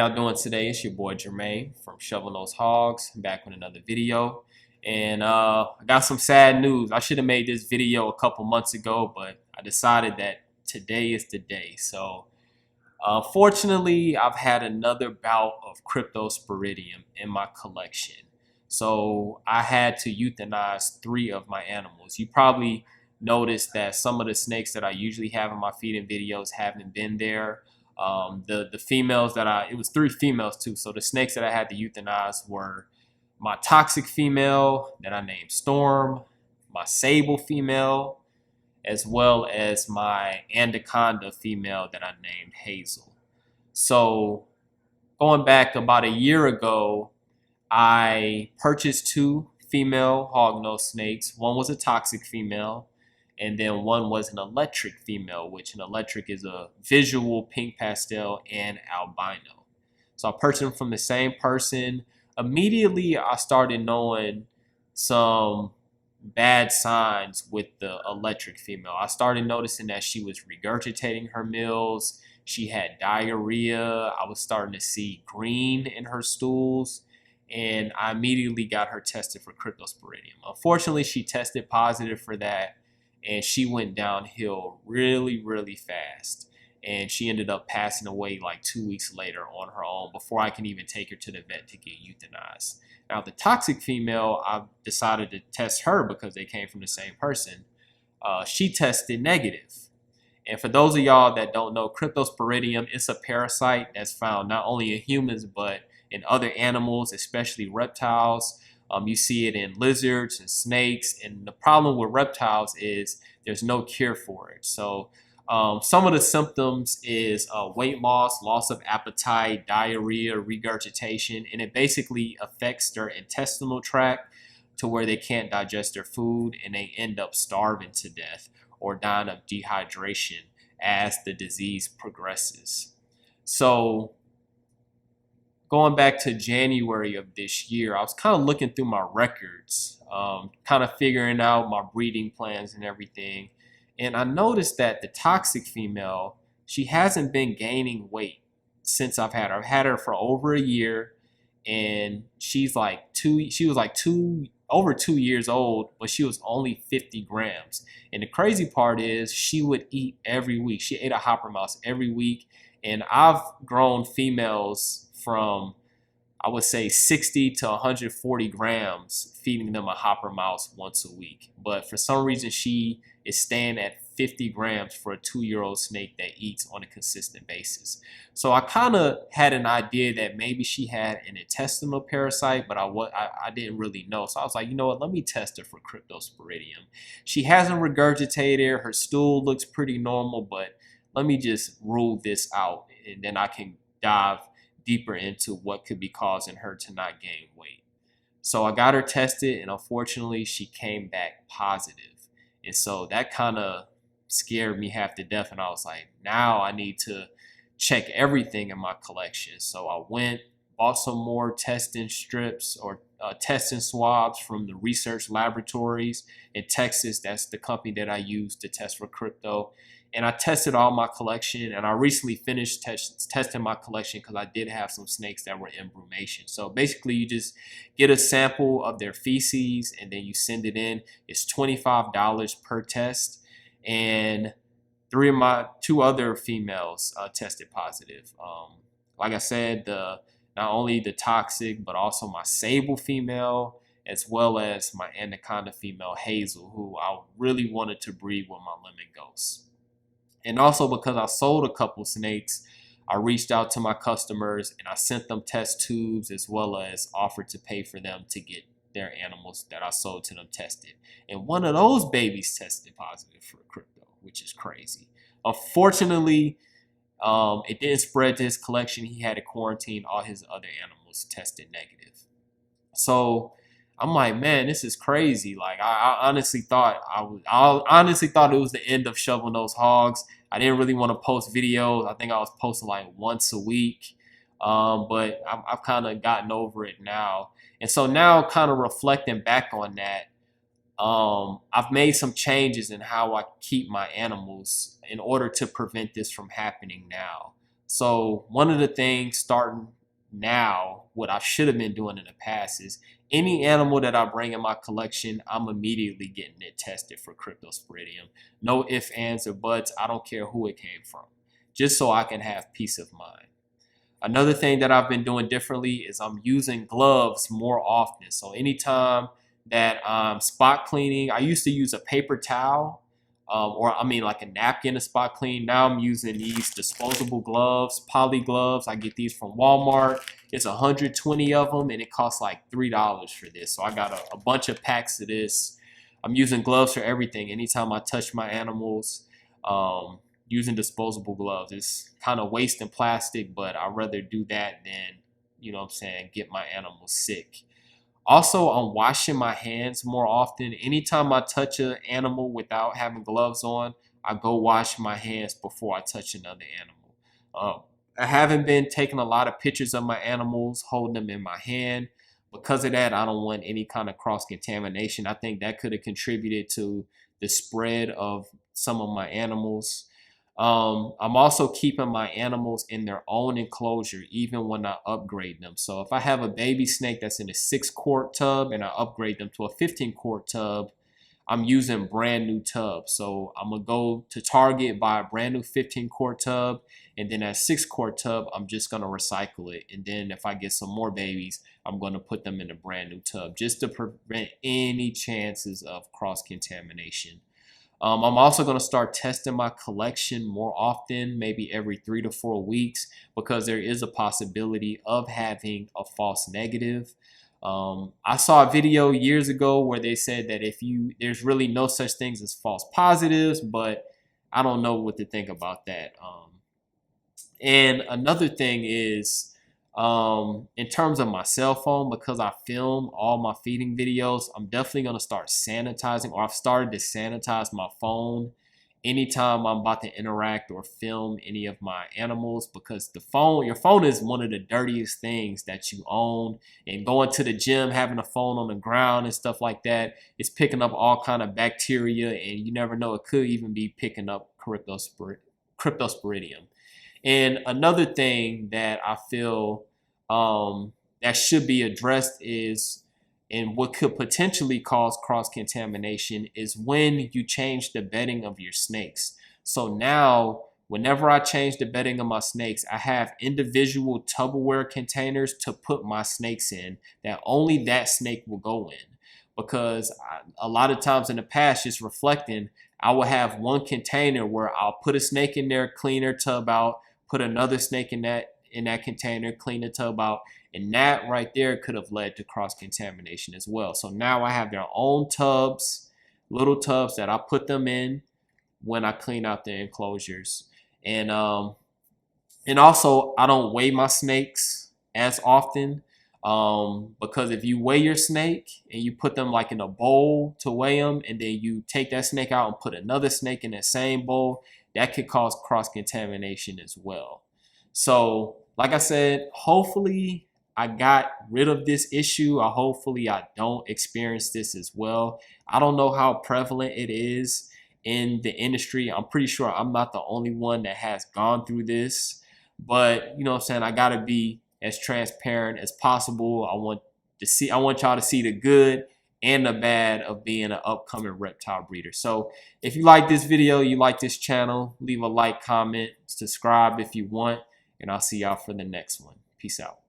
y'all doing today? It's your boy Jermaine from Shovel Nose Hogs, back with another video. And I got some sad news. I should have made this video a couple months ago, but I decided that today is the day. So fortunately, I've had another bout of Cryptosporidium in my collection. So I had to euthanize 3 of my animals. You probably noticed that some of the snakes that I usually have in my feeding videos haven't been there. The females it was 3 females too. So the snakes that I had to euthanize were my toxic female that I named Storm, my sable female, as well as my anaconda female that I named Hazel. So going back about a year ago, I purchased 2 female hognose snakes. One was a toxic female, and then one was an electric female, which an electric is a visual pink pastel and albino. So I purchased them from the same person. Immediately, I started knowing some bad signs with the electric female. I started noticing that she was regurgitating her meals. She had diarrhea. I was starting to see green in her stools. And I immediately got her tested for Cryptosporidium. Unfortunately, she tested positive for that. And she went downhill really, really fast. And she ended up passing away like 2 weeks later on her own before I can even take her to the vet to get euthanized. Now, the toxic female, I decided to test her because they came from the same person. She tested negative. And for those of y'all that don't know, Cryptosporidium is a parasite that's found not only in humans, but in other animals, especially reptiles. You see it in lizards and snakes, and the problem with reptiles is there's no cure for it. So some of the symptoms is weight loss, loss of appetite, diarrhea, regurgitation, and it basically affects their intestinal tract to where they can't digest their food and they end up starving to death or dying of dehydration as the disease progresses. So going back to January of this year, I was kind of looking through my records, kind of figuring out my breeding plans and everything. And I noticed that the toxic female, she hasn't been gaining weight since I've had her. I've had her for over a year, and she was over 2 years old, but she was only 50 grams. And the crazy part is she would eat every week. She ate a hopper mouse every week. And I've grown females from, I would say, 60 to 140 grams, feeding them a hopper mouse once a week. But for some reason, she is staying at 50 grams for a 2-year-old snake that eats on a consistent basis. So I kind of had an idea that maybe she had an intestinal parasite, but I didn't really know. So I was like, you know what, let me test her for Cryptosporidium. She hasn't regurgitated. Her stool looks pretty normal, but let me just rule this out, and then I can dive deeper into what could be causing her to not gain weight. So I got her tested, and unfortunately, she came back positive. And so that kind of scared me half to death, and I was like, now I need to check everything in my collection. So I went, bought some more testing strips or testing swabs from the research laboratories in Texas. That's the company that I use to test for crypto. And I tested all my collection, and I recently finished testing my collection because I did have some snakes that were in brumation. So basically, you just get a sample of their feces, and then you send it in. It's $25 per test, and 2 other females tested positive. Like I said, not only the toxic, but also my sable female, as well as my anaconda female, Hazel, who I really wanted to breed with my lemon ghost. And also because I sold a couple snakes, I reached out to my customers and I sent them test tubes, as well as offered to pay for them to get their animals that I sold to them tested. And one of those babies tested positive for crypto, which is crazy. Unfortunately, it didn't spread to his collection. He had to quarantine. All his other animals tested negative. So I'm like, man, this is crazy. Like, I honestly thought it was the end of Shovel Nose Hogs. I didn't really want to post videos. I think I was posting like once a week, but I've kind of gotten over it now. And so now, kind of reflecting back on that, I've made some changes in how I keep my animals in order to prevent this from happening now. So one of the things starting now, what I should have been doing in the past is any animal that I bring in my collection, I'm immediately getting it tested for Cryptosporidium. No ifs, ands, or buts. I don't care who it came from, just so I can have peace of mind. Another thing that I've been doing differently is I'm using gloves more often. So anytime that I'm spot cleaning, I used to use a paper towel, or I mean like a napkin to spot clean. Now I'm using these disposable gloves, poly gloves. I get these from Walmart. It's 120 of them and it costs like $3 for this. So I got a bunch of packs of this. I'm using gloves for everything. Anytime I touch my animals, using disposable gloves. It's kind of wasting plastic, but I'd rather do that than, you know what I'm saying, get my animals sick. Also, I'm washing my hands more often. Anytime I touch an animal without having gloves on, I go wash my hands before I touch another animal. I haven't been taking a lot of pictures of my animals, holding them in my hand. Because of that, I don't want any kind of cross-contamination. I think that could have contributed to the spread of some of my animals. I'm also keeping my animals in their own enclosure, even when I upgrade them. So if I have a baby snake that's in a 6-quart tub and I upgrade them to a 15-quart tub, I'm using brand new tubs. So I'm gonna go to Target, buy a brand new 15-quart tub, and then that 6-quart tub, I'm just gonna recycle it. And then if I get some more babies, I'm gonna put them in a brand new tub just to prevent any chances of cross-contamination. I'm also going to start testing my collection more often, maybe every 3 to 4 weeks, because there is a possibility of having a false negative. I saw a video years ago where they said that there's really no such things as false positives, but I don't know what to think about that. And another thing is, in terms of my cell phone, because I film all my feeding videos, I'm definitely going to start sanitizing, or I've started to sanitize my phone anytime I'm about to interact or film any of my animals, because your phone is one of the dirtiest things that you own. And going to the gym, having a phone on the ground and stuff like that, it's picking up all kind of bacteria, and you never know, it could even be picking up Cryptosporidium. And another thing that I feel that should be addressed is, and what could potentially cause cross-contamination, is when you change the bedding of your snakes. So now, whenever I change the bedding of my snakes, I have individual Tupperware containers to put my snakes in that only that snake will go in. Because a lot of times in the past, just reflecting, I will have one container where I'll put a snake in there, clean their tub out, put another snake in that container, clean the tub out, and that right there could have led to cross-contamination as well. So now I have their own tubs, little tubs that I put them in when I clean out the enclosures. And also I don't weigh my snakes as often, because if you weigh your snake and you put them like in a bowl to weigh them, and then you take that snake out and put another snake in that same bowl, that could cause cross-contamination as well. So like I said, hopefully I got rid of this issue. Hopefully I don't experience this as well. I don't know how prevalent it is in the industry. I'm pretty sure I'm not the only one that has gone through this, but you know what I'm saying, I got to be as transparent as possible. I want y'all to see the good and the bad of being an upcoming reptile breeder. So if you like this video, you like this channel, leave a like, comment, subscribe if you want, and I'll see y'all for the next one. Peace out.